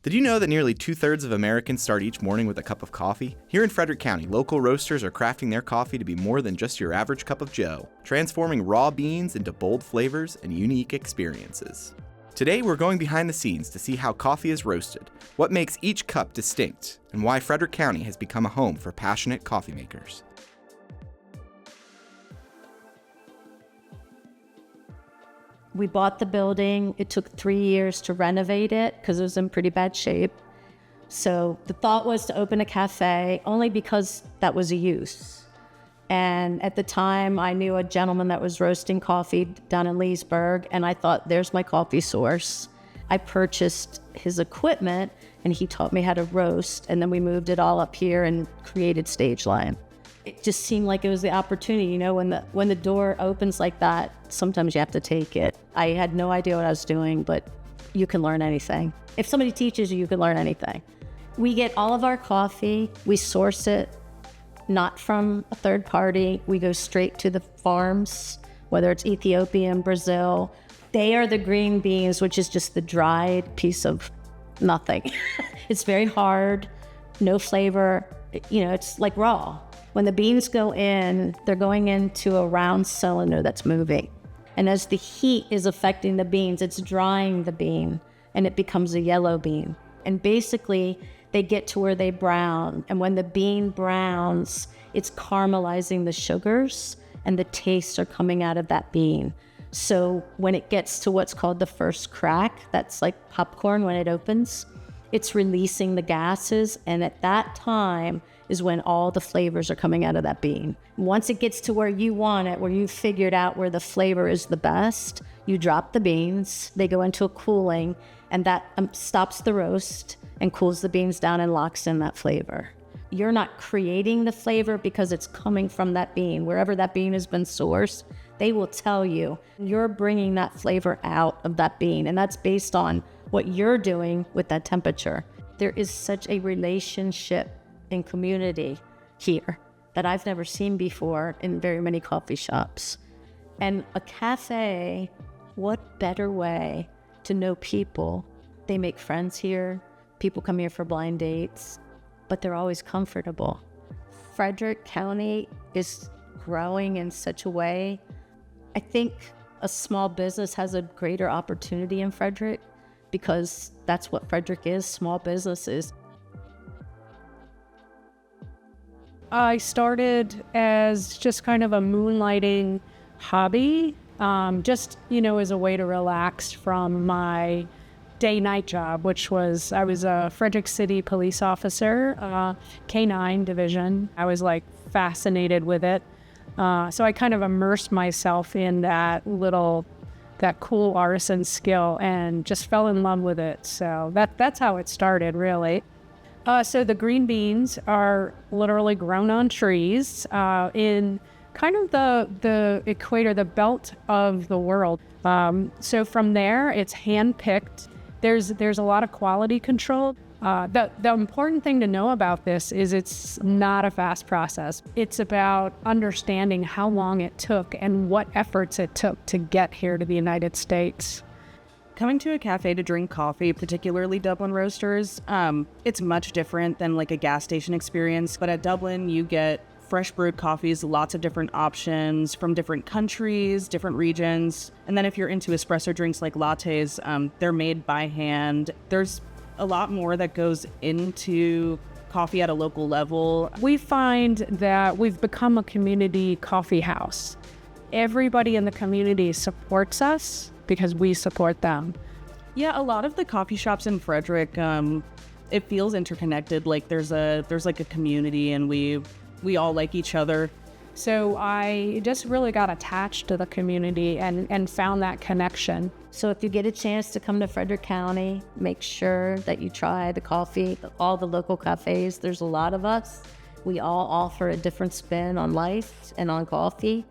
Did you know that nearly 2/3 of Americans start each morning with a cup of coffee? Here in Frederick County, local roasters are crafting their coffee to be more than just your average cup of joe, transforming raw beans into bold flavors and unique experiences. Today, we're going behind the scenes to see how coffee is roasted, what makes each cup distinct, and why Frederick County has become a home for passionate coffee makers. We bought the building. It took 3 years to renovate it because it was in pretty bad shape. So the thought was to open a cafe only because that was a use. And at the time, I knew a gentleman that was roasting coffee down in Leesburg, and I thought, there's my coffee source. I purchased his equipment, and he taught me how to roast, and then we moved it all up here and created Stage Line. It just seemed like it was the opportunity, you know, when the door opens like that, sometimes you have to take it. I had no idea what I was doing, but you can learn anything. If somebody teaches you, you can learn anything. We get all of our coffee, we source it, not from a third party. We go straight to the farms, whether it's Ethiopian, Brazil. They are the green beans, which is just the dried piece of nothing. It's very hard, no flavor, you know, it's like raw. When the beans go in, they're going into a round cylinder that's moving. And as the heat is affecting the beans, it's drying the bean and it becomes a yellow bean. And basically, they get to where they brown. And when the bean browns, it's caramelizing the sugars and the tastes are coming out of that bean. So when it gets to what's called the first crack, that's like popcorn when it opens, it's releasing the gases. And at that time is when all the flavors are coming out of that bean. Once it gets to where you want it, where you've figured out where the flavor is the best, you drop the beans, they go into a cooling, and that stops the roast and cools the beans down and locks in that flavor. You're not creating the flavor because it's coming from that bean. Wherever that bean has been sourced, they will tell you you're bringing that flavor out of that bean, and that's based on what you're doing with that temperature. There is such a relationship and community here that I've never seen before in very many coffee shops. And a cafe, what better way to know people? They make friends here. People come here for blind dates, but they're always comfortable. Frederick County is growing in such a way. I think a small business has a greater opportunity in Frederick because that's what Frederick is, small businesses. I started as just kind of a moonlighting hobby, just, you know, as a way to relax from my day-night job, which was, I was a Frederick City police officer, K-9 division. I was like fascinated with it. So I kind of immersed myself in that cool artisan skill and just fell in love with it. So that's how it started, really. So the green beans are literally grown on trees in kind of the equator, the belt of the world. So from there, it's hand-picked. There's a lot of quality control. The important thing to know about this is it's not a fast process. It's about understanding how long it took and what efforts it took to get here to the United States. Coming to a cafe to drink coffee, particularly Dublin roasters, it's much different than like a gas station experience. But at Dublin, you get fresh brewed coffees, lots of different options from different countries, different regions. And then if you're into espresso drinks like lattes, they're made by hand. There's a lot more that goes into coffee at a local level. We find that we've become a community coffee house. Everybody in the community supports us because we support them. Yeah, a lot of the coffee shops in Frederick, it feels interconnected. Like there's like a community and we all like each other. So I just really got attached to the community and found that connection. So if you get a chance to come to Frederick County, make sure that you try the coffee, all the local cafes. There's a lot of us. We all offer a different spin on life and on coffee.